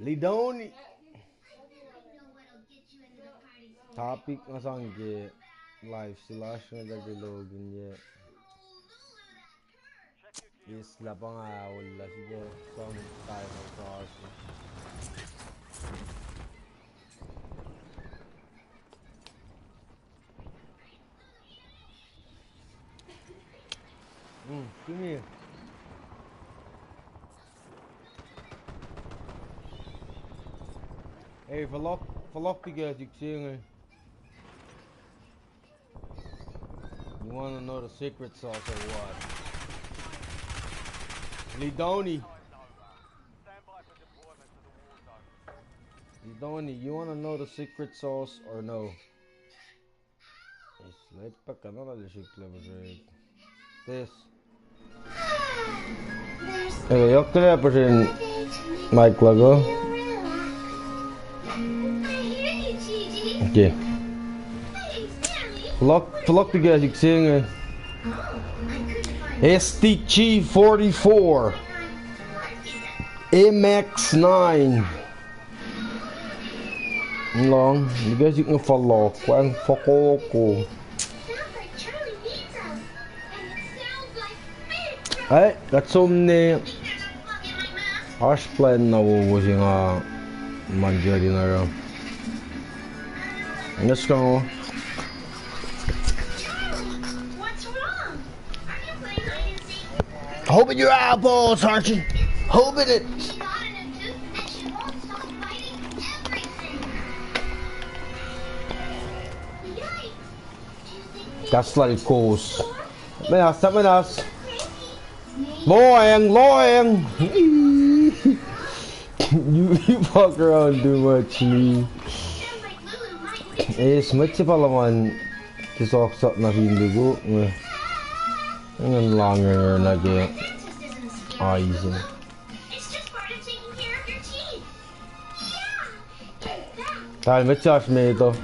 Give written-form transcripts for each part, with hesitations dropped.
Lidoni. Topic nga sange live selection da dilogin ye. Isla pa nga wala siya song title kasi. Come here. Hey, voorlopig uit ik zingen. You wanna know the secret sauce or what? Lidoni. Lidoni, you wanna know the secret sauce or no? Yes, let's pick another secret. This. Okay, jag kläpper sin mic logo. Okay. Vlog de guys, ik zing STG44 MX9 long, you guys you can follow quang foco. Hey, that's something harsh plan na was yung manjari na rin. Let's go. Open your eyeballs, Archie. Open it. That's like course. Menas. Loyang. You fuck around too much, Lee. Smutsig pa laman. Kisoksak na hindi ko. Ang langer na kaya ayos yun. Dahil may charge mo ito.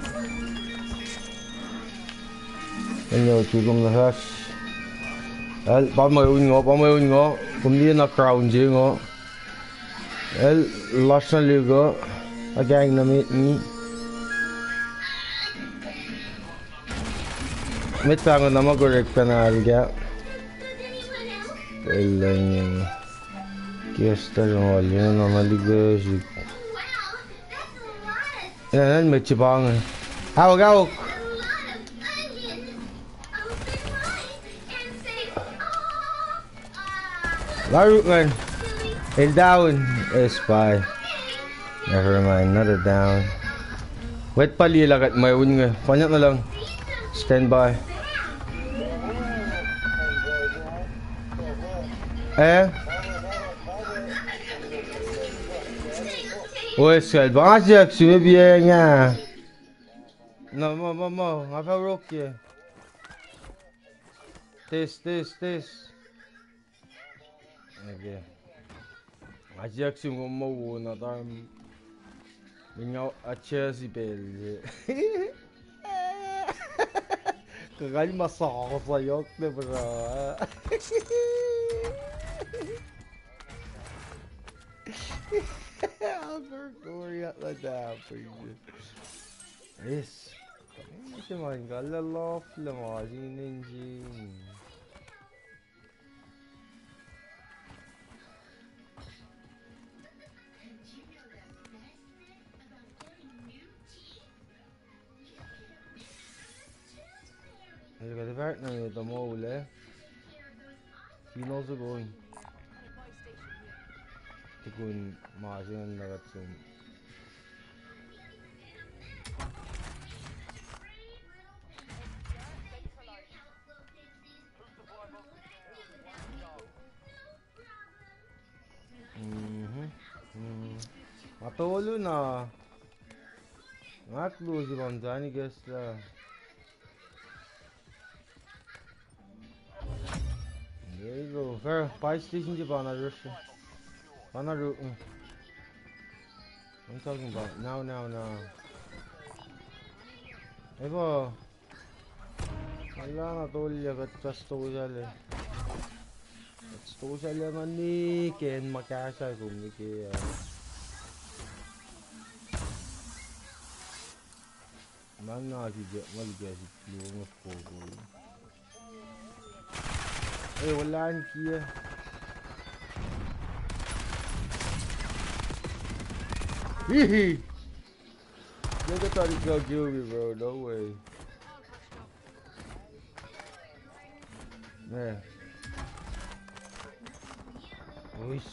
Ano yung chugong na hash. Pamayun nga. Kumili na crown dyan nga. Last na ligo. Agang na meet me. May tango na mag-correct ka na alga. Kailan Kesta yung yun ang maligas. Yan, may chipangan. Hawak. Laro man. Held down. S5. Never mind, not a down. Wait palila kat may win nga. Panyak na lang. Stand by. Ouais, c'est le bon Dieu, tu veux bien. Non, maman, on va rocker. Test. Okay. Ajax yung umuuna tayo. Mingaw at Chelsea bell. Kakali masako sa'yo, diba? Korea na dapat. Yes. Hindi siya man kalalof lang ako. Sinenjin. Hey, got the back now with the mole, eh? He knows the going. The going, margin, and that's him. Matolo na. Matlo si Bang Johnny guys lah. There you go. Fair. Fire station di ba na rush? Bana root. I'm talking about now. Ebo. Wala na tolya kat kastosal eh. Kastosal naman ni Ken makasa kung ni kaya. Man nakikita, maligasip yung fogo. Eh, wala niya. Hehe! Nigga thought he's gonna kill me, bro. No way. Man. Wish.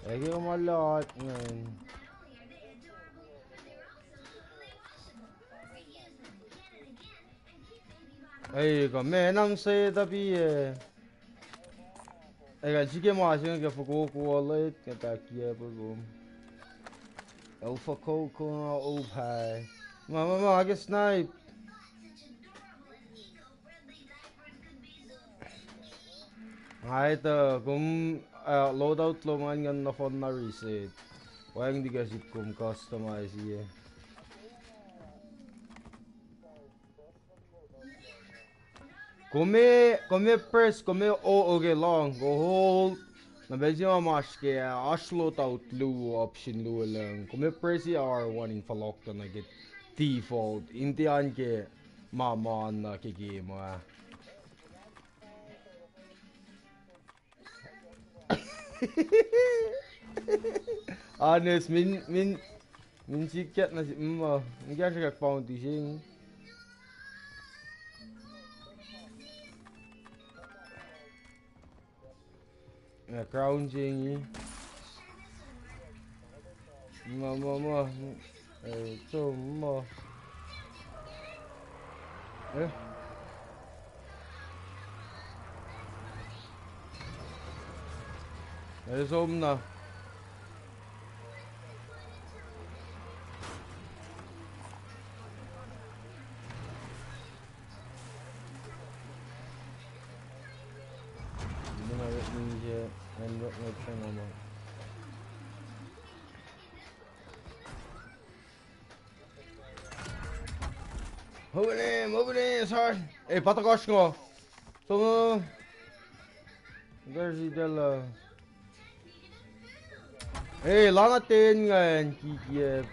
I give him a lot, man. Hey, man, I'm saying that be I 지게 마시는 게 보고 원래 딱이야 보고. Alpha Coco Opie. Mama, I get sniped. Ito, kung loadout lo man yan na phone na reset. Why hindi kasi kung customize iya. Come press, come okay long. Go hold. Nabedyo maske loadout lu option lu lang. Come press R1 in falokta na get default. Hindi an ke mama na kigima. Honest, min sikat na si Mma. Hindi ka siya kag-foundation. Crown Jingy. Mama. Ito, Mma. Home na. Hindi na ninja. Nandok na siya naman. Move in, sorry. Eh, patakosh ko. So, there's the Hey, langatin ngayon, Kikiev.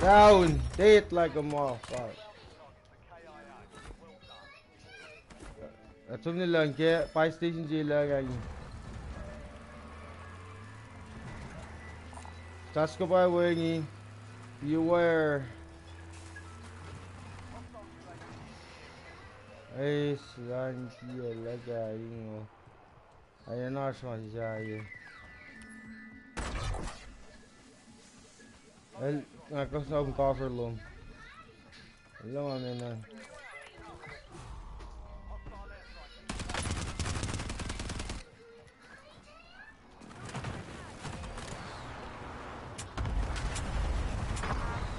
Down, date like a motherfucker. Atum nila ke fire station jila gayi. Tasko pa wengi. Beware. Ay, slan kia lagay ngo. Ayan na siya siya. El, nakasama ang cover long. Alam mo na.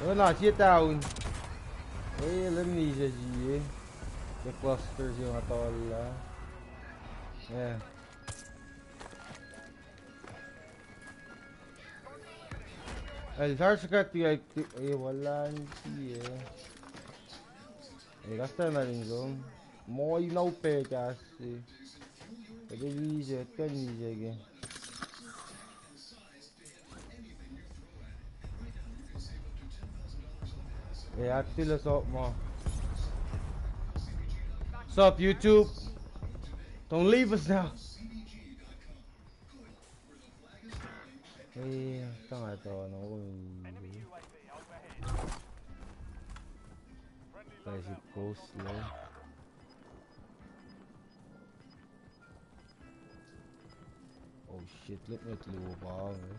Wala siya down. Eh, alam niya siya siya. The clusters yung atawala. Yeah. El sarsukat ay wala niya. Eh, gasta na rin ko. Mo inaupe kasi. Pwede niya kan niya. Yeah, still up more. What's up, YouTube? Don't leave us now. Hey, tanga ito, ano ko basic coast lang. Oh shit, look at luwa pa eh.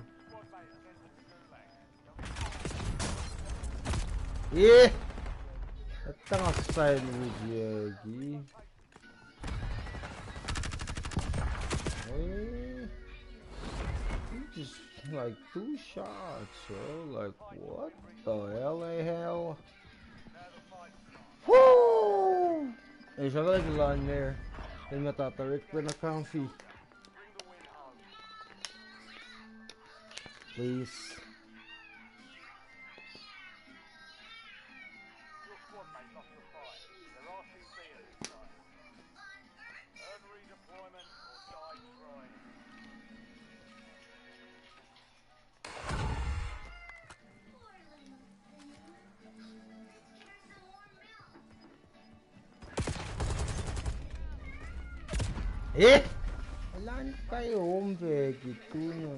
Yeah! Tanga style with Yagi. Hey, just like 2 shots, bro. Like what the hell? Woo! Hey, siya like line there. Then matatarik pa na comfy. Please. Redeployment or die trying. 3 Eh? Wala na kayo, hombre. Gitu na.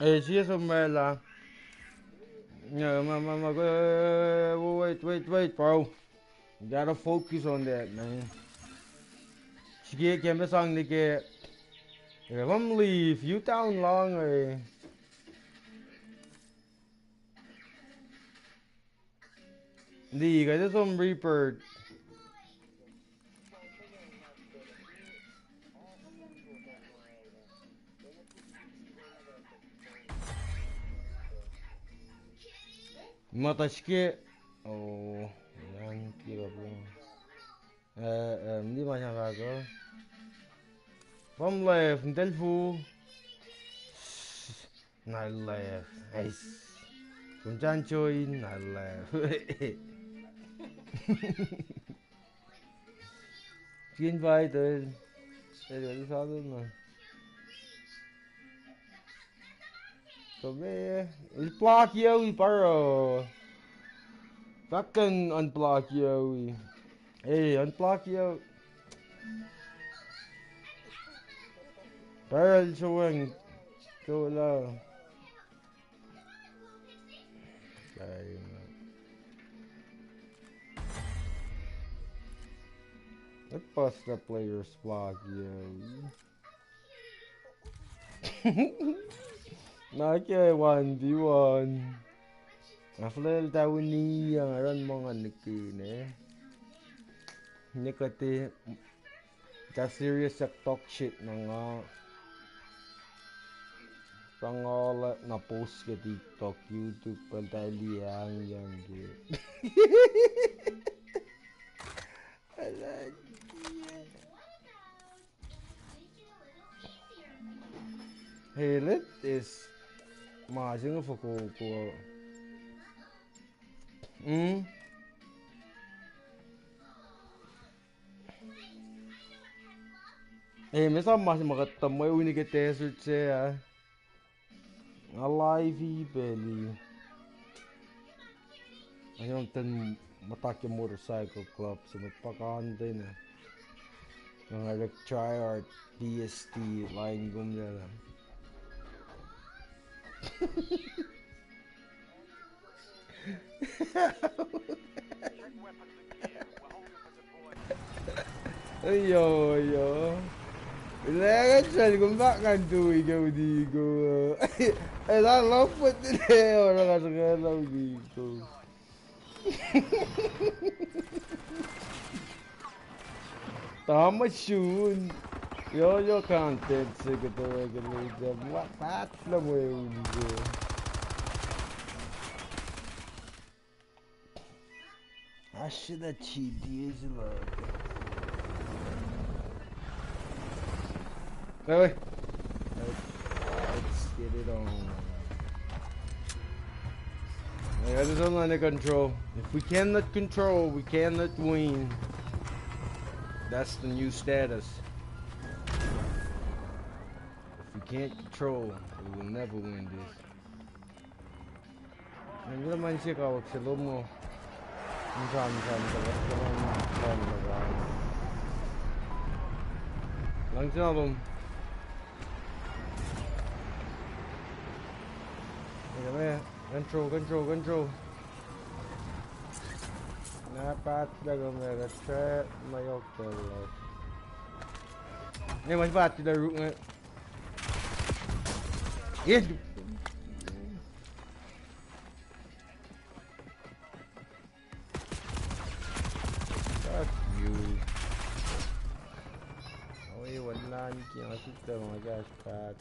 Eh, siya sumela. Yeah, wait, bro. You gotta focus on that, man. Sige, kaya sang ni ke. If I'm leave, you down long eh. Hindi, kasi some reaper. Matashke. Oh, yan, kira bro. Hindi masyarago. From left, Delfu. Not left. Nice. From Chanchoy, not left. She invited. Anyway, this other one. So, man, it's block Yowie, bro. Fucking unblock Yowie. Hey, unblock Yowie. Barrel showing. Go low. Okay. Let's bust the player's block, Yowie. Okay, 1v1. After that, we need run mga nikine. Nikati. Just serious talk shit na nga. Pangola na post ke TikTok, YouTube, pantali yang gitu. Hey, let is mahasing for ko. Eh, mesa mas makatamoy uni ke desert siya. Alive belly. Ayun tan matake motorcycle club sa magpakante na. Mga try art DST line gum na lang. Ayo. Ilagan siya, kung bakit ikaw digo. Eh, lalapot nila orang kasagalaw digo. Tama yun. Yo content sige talaga nila. What na mo yun digo. Aşırı çiğdiyeciler. Wait. Let's get it on. I just don't let it control. If we cannot control, we cannot win. That's the new status. If we can't control, we will never win this. Hindi naman siya kawag sa loob mo. Minsan. Lang siya loob. Control. Dapat dagang nag-trap mayok talaga. Mas bati na root nga. Yeah. Fuck you. Oh, wala niki ang asita mga gas pat.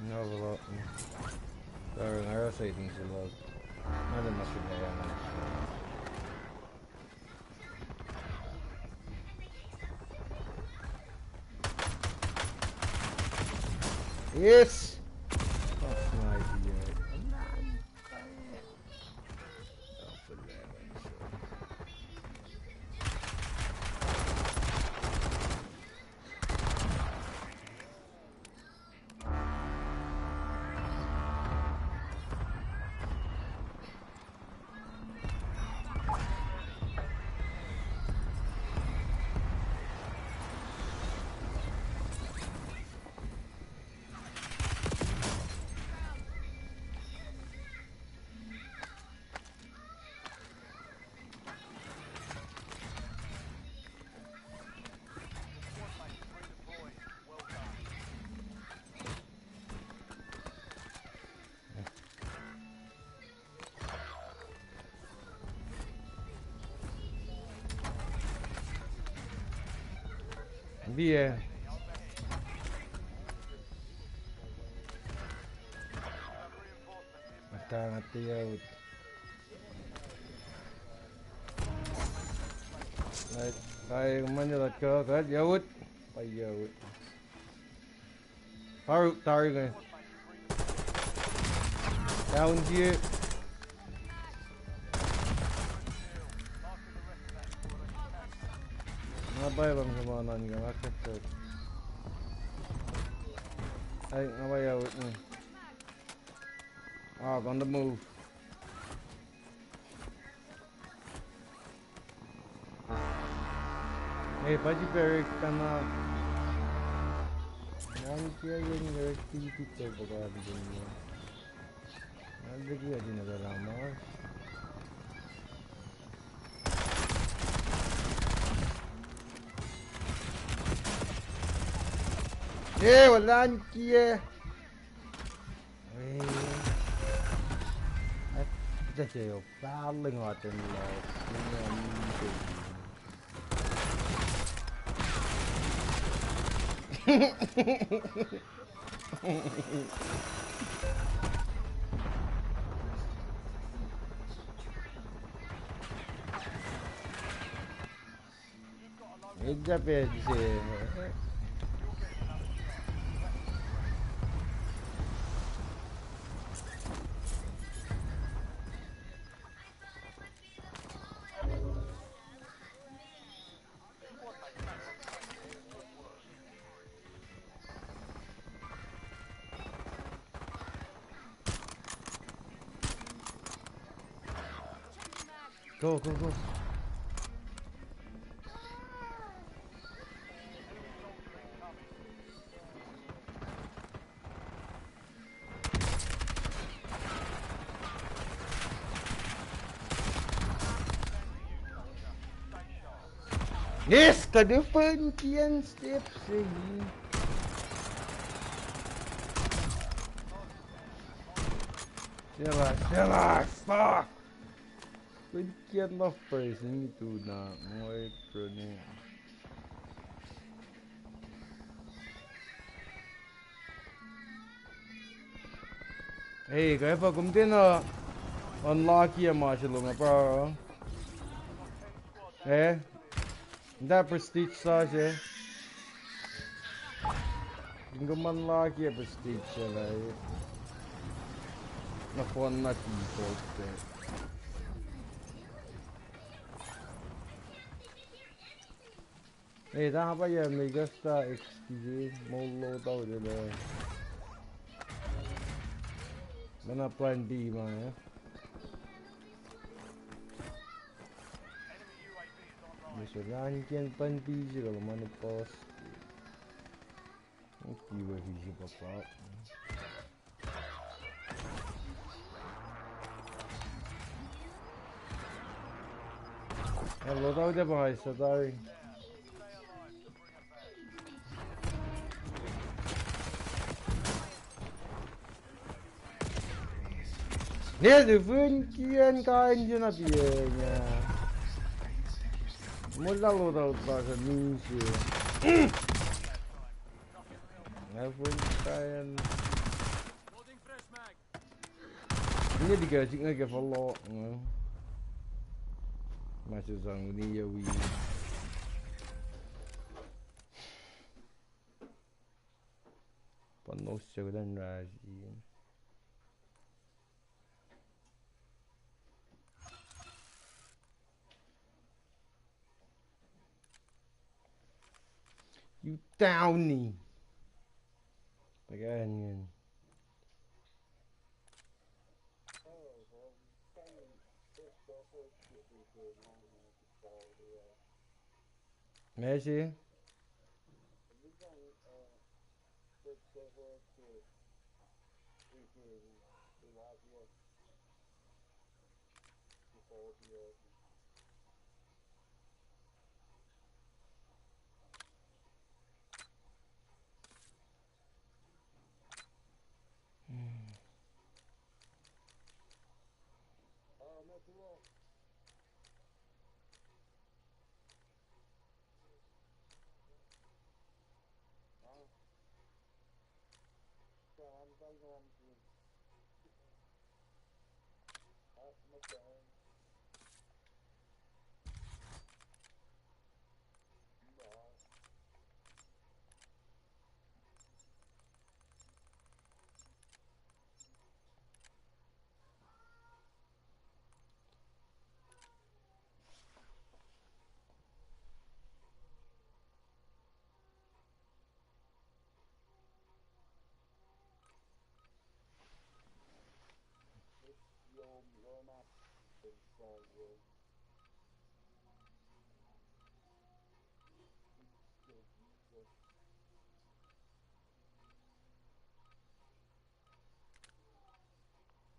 No, sorry, I say things a lot. Ada na sila yan. Yes! That's my idea. BOIIS. Matangati out. Ay, Manila ka, kad yawut. Ay yawut. Taru guys. Down here. Ngabay bang samanan ka makasot. Ay, ngabay yawut ni. On the move. Hey, Baji Barrick kana. Yang kaya yung activity ko pagkakaroon din niya. Nalagay din nagalaman. Eh, wala niya. At siya paling atin lang. Ija pwede siya. Go. Yes, kadefan kian step segi. Jelas, fuck. Kian love person itu na mau itu ni. Hey, kaya pa kumtin na unlock ya marshal nga bro. Eh? That prestige size, hindi man lagi prestige siya like. Nakuha na default eh. Eh, tama pa yan, may gasta XP, molo daw dito. Mana plan B man ya. Bisa lanjut plan B juga kalau mana pos. Oke, visi bapak. Lo tahu dia bang, sadari. Dia tu pun kian kain je nak biarnya. Mula lo tahu bahasa Indonesia. Dia pun kain. Ini dikasih nggak follow. Masih sang ini ya wi. Penuh dan rajin. You downy. Ganyan. Messi.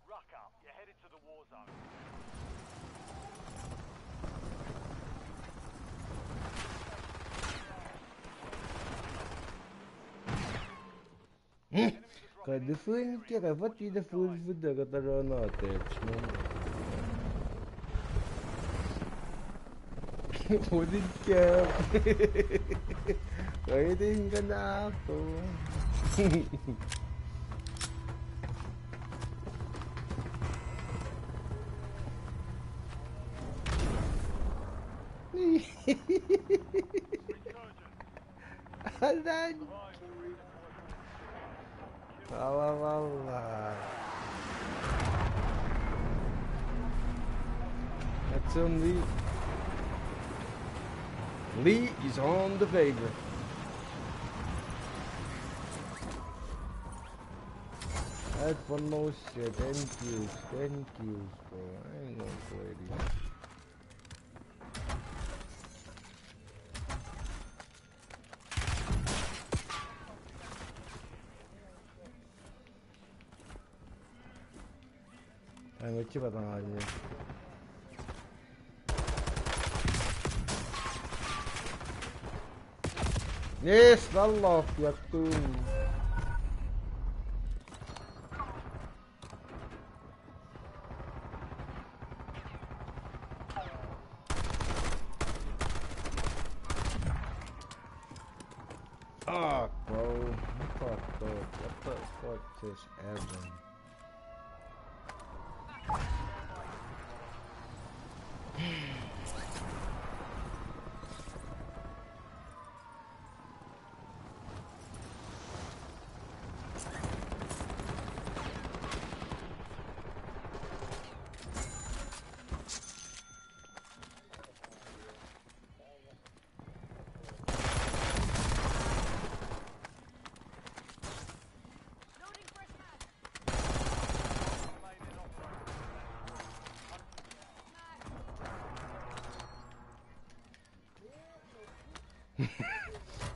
Ruck up, you're headed to the war zone. Kad fun kira fatti da full fudda ka tarana attachment. Pudin ka. Waiting ka na ako. Alan. That's Lee. Lee is on the favor. That's one more shit. 10 kills, bro. I ain't gonna play these. Let's pata aja. Yes, Allah ya tuh. Fuck, bro. What the fuck just happened?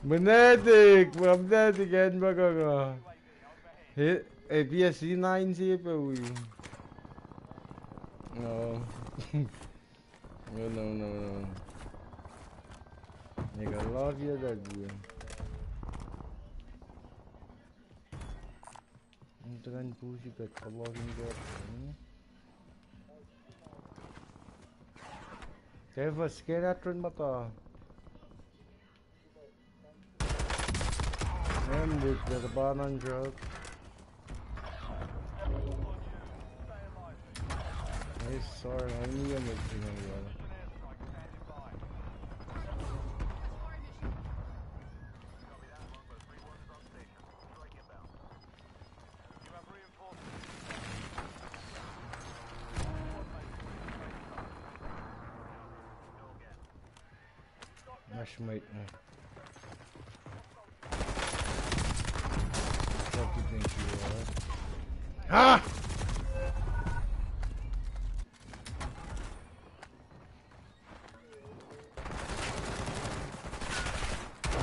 Benedik, benedik kan bagaimana? PSG 9 siapa wih? No, no. Ini kalau dia tadi. Itu kan pusi kat kalau ini. Siapa skeletron mata? And with the bottom drop. Ay, sorry, hindi ka magsinagawa. Mashmate na. What do you think you are? Ha!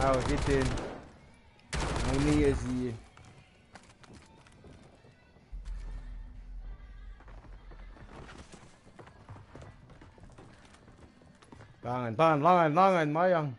Ow, hit in. Only is he. Langan, Mayang.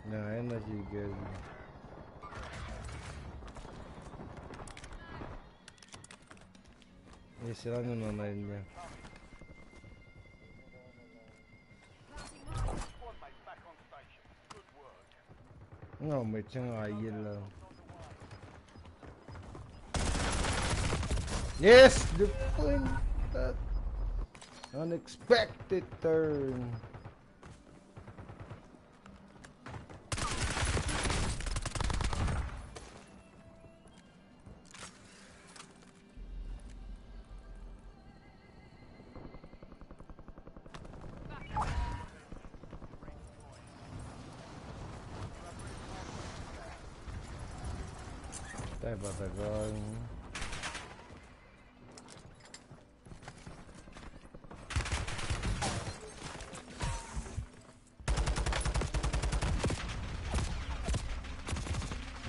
No, energy good. Sila nyo na niya. No, may tiyang ayil lang. Yes! The point! That unexpected turn. Tayo patagal.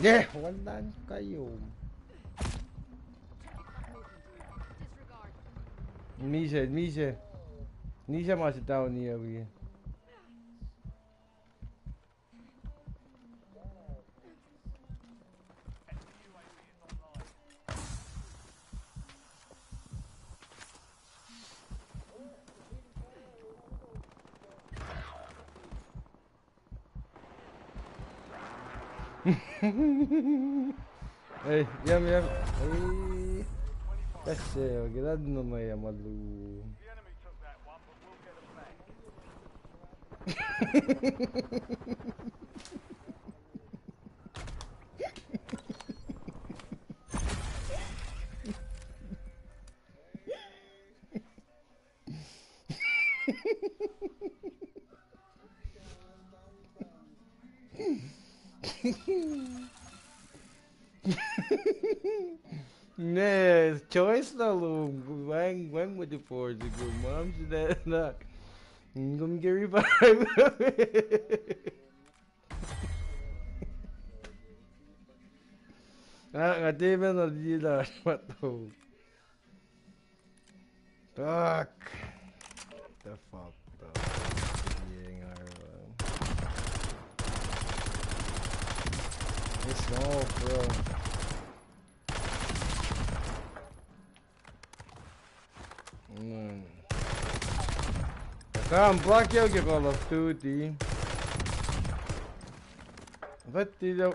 Yeah! Walaan kayo. Misha. Nisha masih tahu nih ya begini. Hey, yam. Hey, kasih, kita nama ya malu. Yes, choice na lo. Wang with the force go. Mom said that. Gum Gary 5. Ngati ba na di la mato. Fuck. The fuck though. Yeah, it's small, bro. Come, block your Call of Duty. What did you...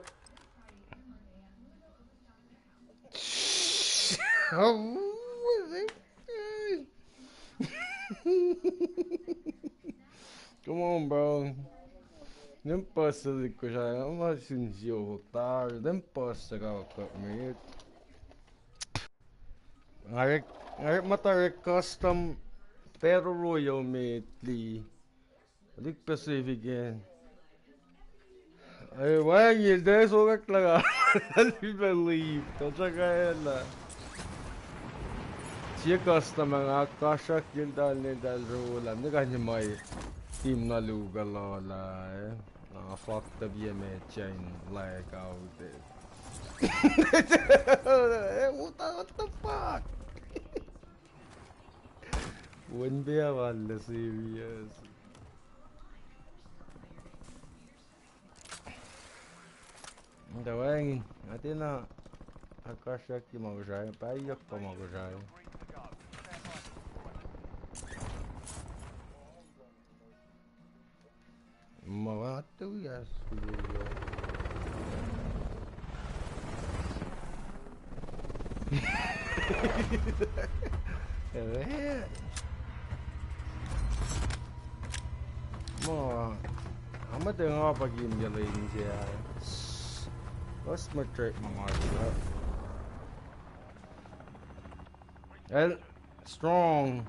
Oh, come on, bro. Nem posso dizer, eu não senti o otário, nem posso chegar comigo. Ngayon mata custom pero royal mately. Alik Pacific yan. Ay, wag yun, dahil sukak lang. I believe. Tatsaga yan lang. Siya custom mga kasak yun dahil rolam. Hindi kanya may team na lugar lola. Fucked up yan may chain like out there. What the fuck? Wouldn't be a serious. Então é, até na a caixa aqui mal já, para aí para mal já. Green to go. Stand by for deployment. Mal até o gás. É. Mal. Ama tengok pagi menjalin dia. What's my trick mga dia? El strong.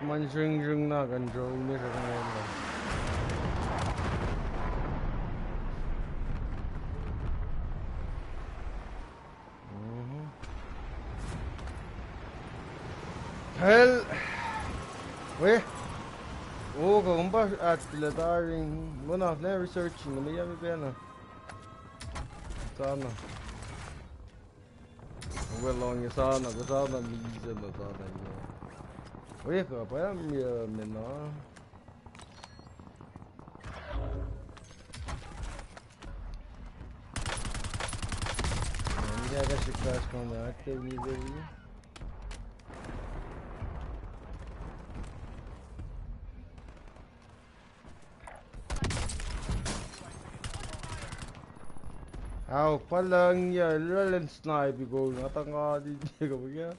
Man jing na control ni sa kanila. Hell. Weh. Oh, kung ba at pilataring muna na researching na may na. Sana. Well long sana minsan na sana niya. Weh, kaya na. Hindi kasi crash ko na activity. Aw, palang ya, lalan snipe ko natanga din ko ba?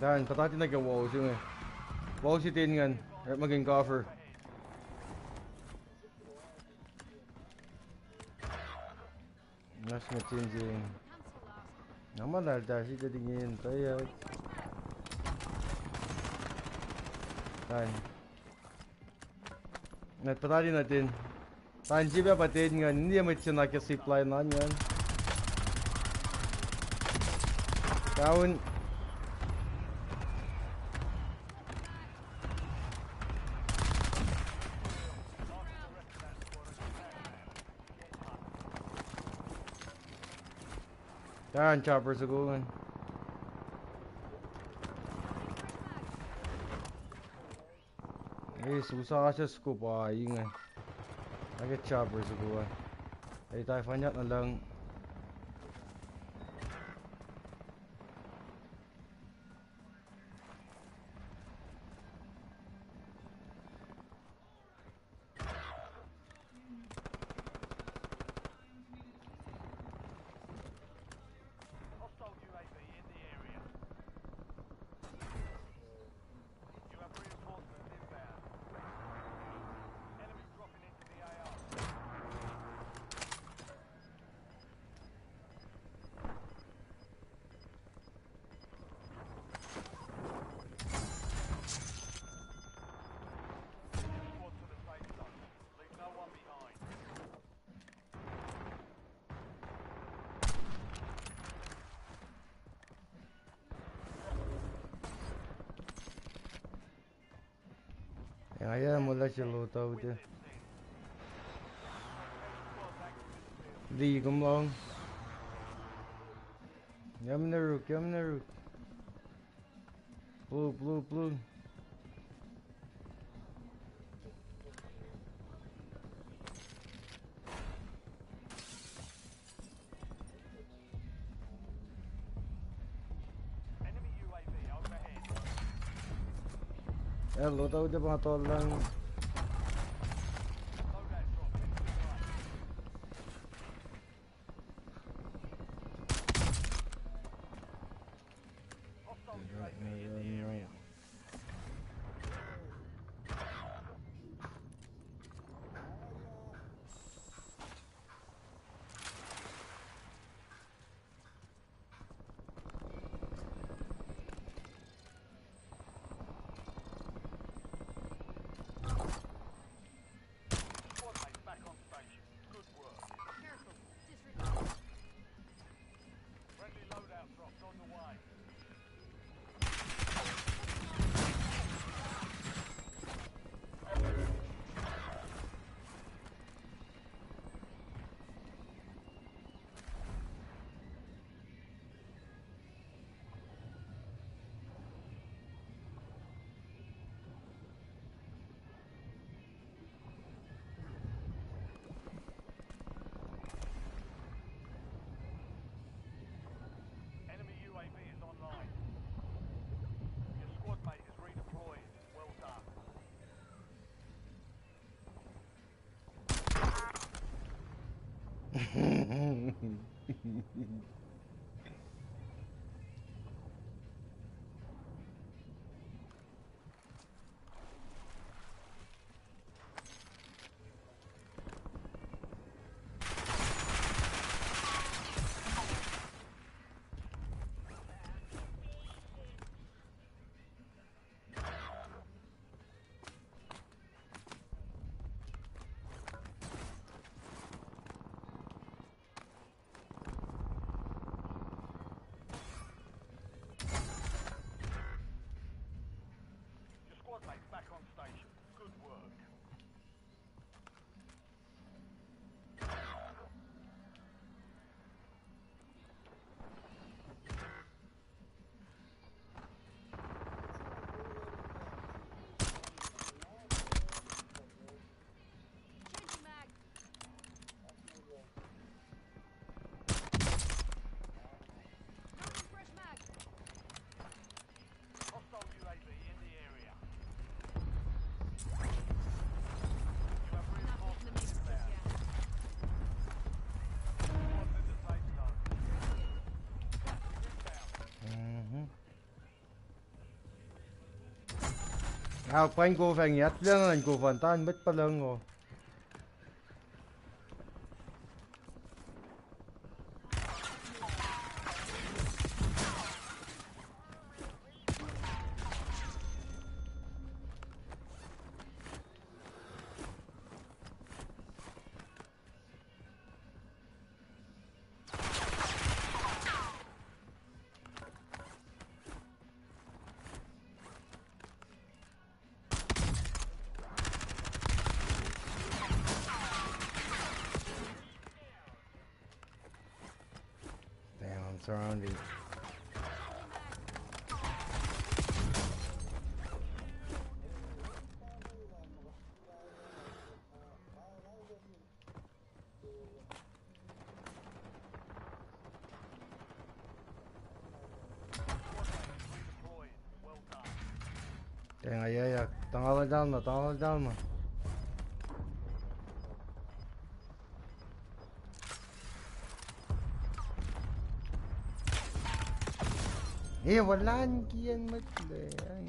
Dan, patati na ka wall siya. Wall si tingan, at maging cover. Nas matching. Naman dahil si tingin tayo. Dan. Patati natin. Tanji ba patin nga, hindi may sinakya zipline na yan. Kaun. Yan, chopper sa gulan. Eh, susah ka sa scoop, ingay. Agak chopper sa gulan. Ay, tayo fanyat na lang. Hostile UAV in the area. You have reinforcements inbound. Enemy dropping into the AR. Squad to the safe zone. Leave no one behind. Ayan, mula siya lutaw dyan. Di kumlong. Yam na rook. Blue. Enemy UAV overhead. Ayan, lutaw dyan mga tol lang. Loadout drop heading to the right. Hostile UAV in the area. Squad mates back on station. Good work. Friendly loadout drops on the way. Your squad mate's back on station. Good work. Changing mag. Loading fresh mag. Hostile UAV in the area. You have Not hitting the reinforcements mix just inbound. yet. Squad's in the safe zone. Gas is inbound. Quanh cô phải nhét lên là cô phần tan mất bao lần rồi. Damn, I'm surrounded. Redeploying. Well done. Kaya ya, tanggal dalma. Wala kiyan matle. Ay.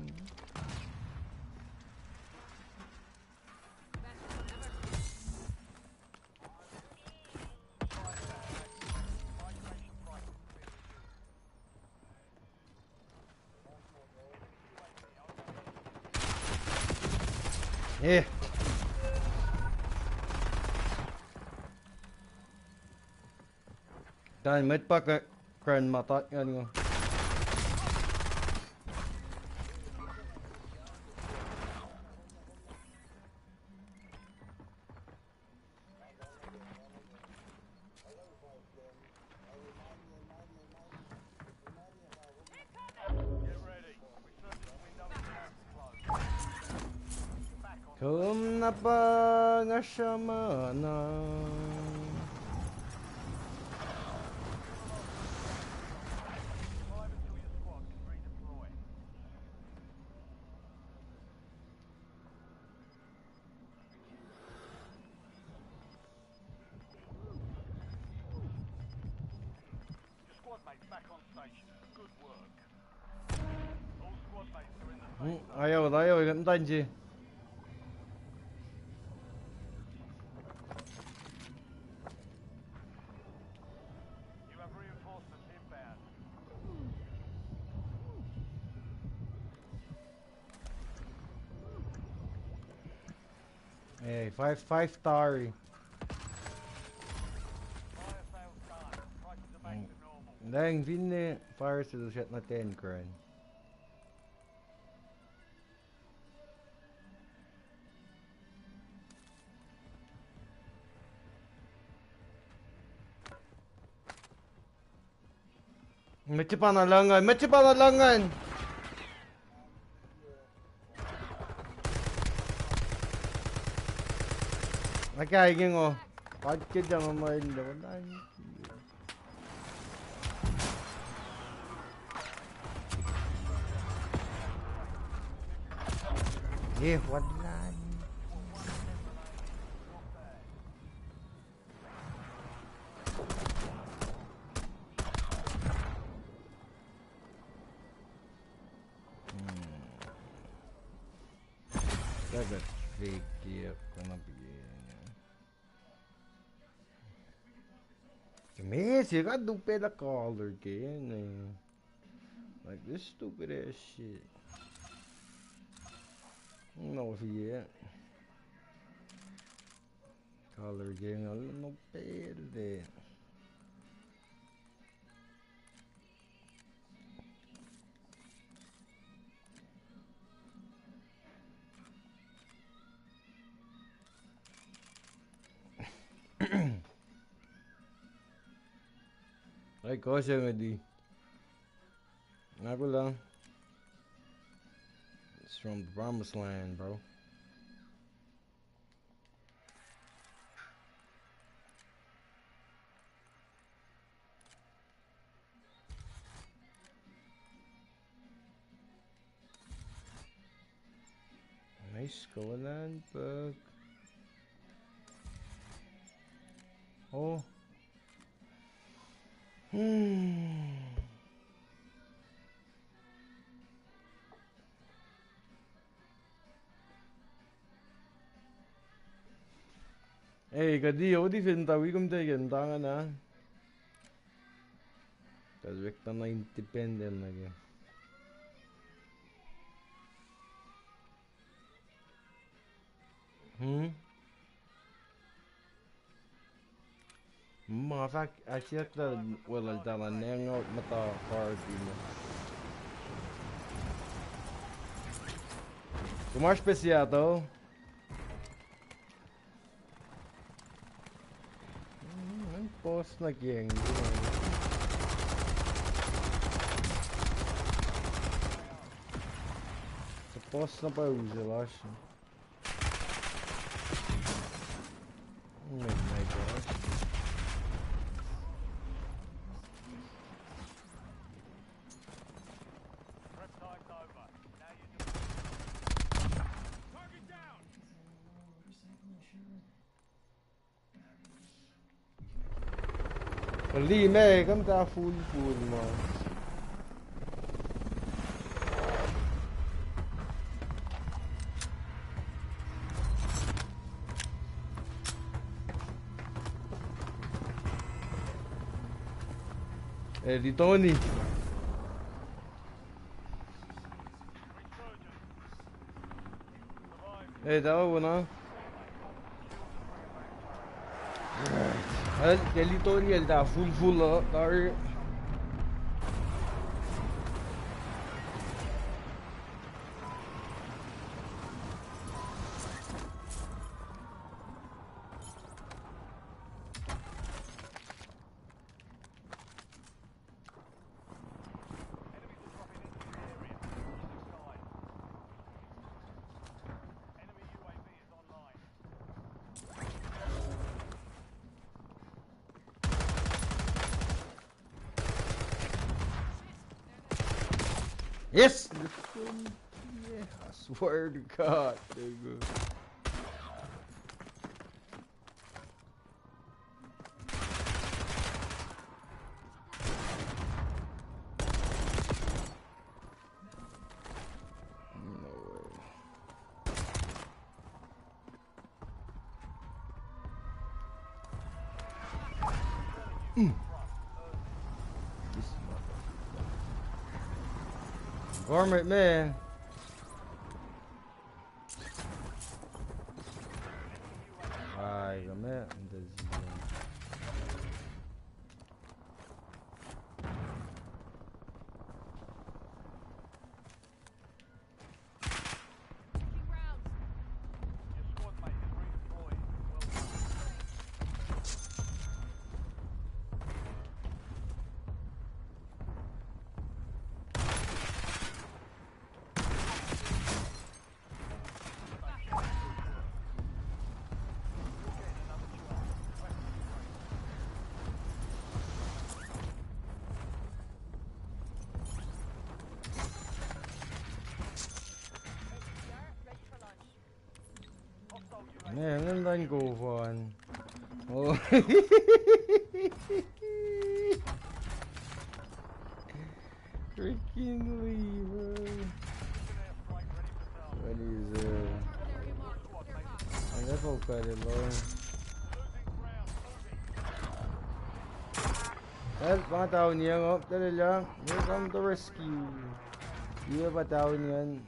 Migration prices have been reduced. Dan mất bắc cái kren mà tắt ngân không. Get ready. Resurgence window is about to close. Back on Kum na ba nga siya mana. Survive until your squad can redeploy. Your squad mate's back on station. Good work. All squad mates are in the safe zone. Ayaw, gantan si. You have reinforcements inbound. Five tari. Fire sales done. Prices are back to normal. Dahil vinne fire to the shit na 10 kren. Medyo panalangan. Nakaiging oh. Pagkid na mamayin daw. Wala. Like a fake gear gonna be. Man, you got to pay the color again. Like this stupid ass shit. I don't know if he yet. Color again, I don't know better than. Ay, cosa nga di. Ako lang. It's from the promised land, bro. Nice going on, bug. Oh. Ê, cái điều đi phiền tao ý công ty gần tăng á. Cái việc tao là independent lagi. Ma fak asyata wala tala nengo mata party mo. Kumar spesiato. Ang post na gang. Sa post na pa usa lash. Oh my god. Prep time's over. Now you target down. Li me kam ta full mo. Di Tony. Tahu na. Cái Tony là full đó. Yes! Yeah, I swear to God, nigga. No way. Varmint man. Ay, kami. Man, I'm done go fun. Oh. Freaking leave. What is Oh, got it, Lord. Losing ground. Moving. Help, mga tao niya, oh. Dali lang. Here come the rescue. Di ba tao niyan?